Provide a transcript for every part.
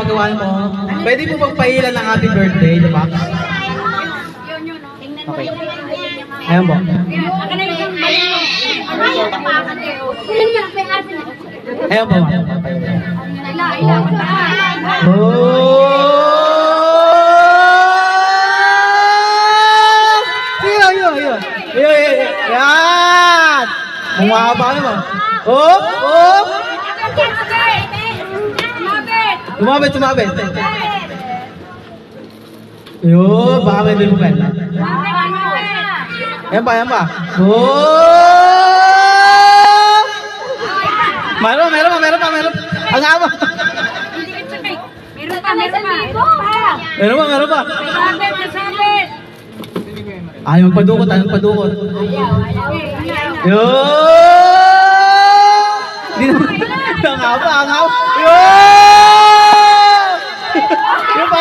ginagawa mo. Pwede po magpahilan ng happy birthday, di ba? Okay. Ayan po. Ayan po, ma'am. Yan! Bumaba naman. Tumabit. Yun, baka may limukan. Yan pa. Meron pa. Ang haba. Meron pa. Ayaw magpadukot. Yun! Ang haba. Yun! Yun pa.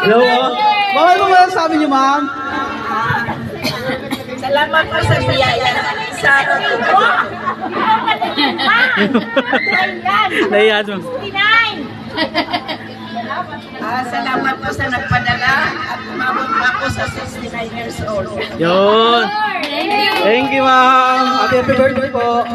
Yun! Bakit mo ba sabi niyo, ma'am? Salamat po sa biyaya sa Naiyan mo. salamat po sa nagpadala at umabot pa po sa 69 years old. Yun. Thank you, ma'am. Happy birthday po.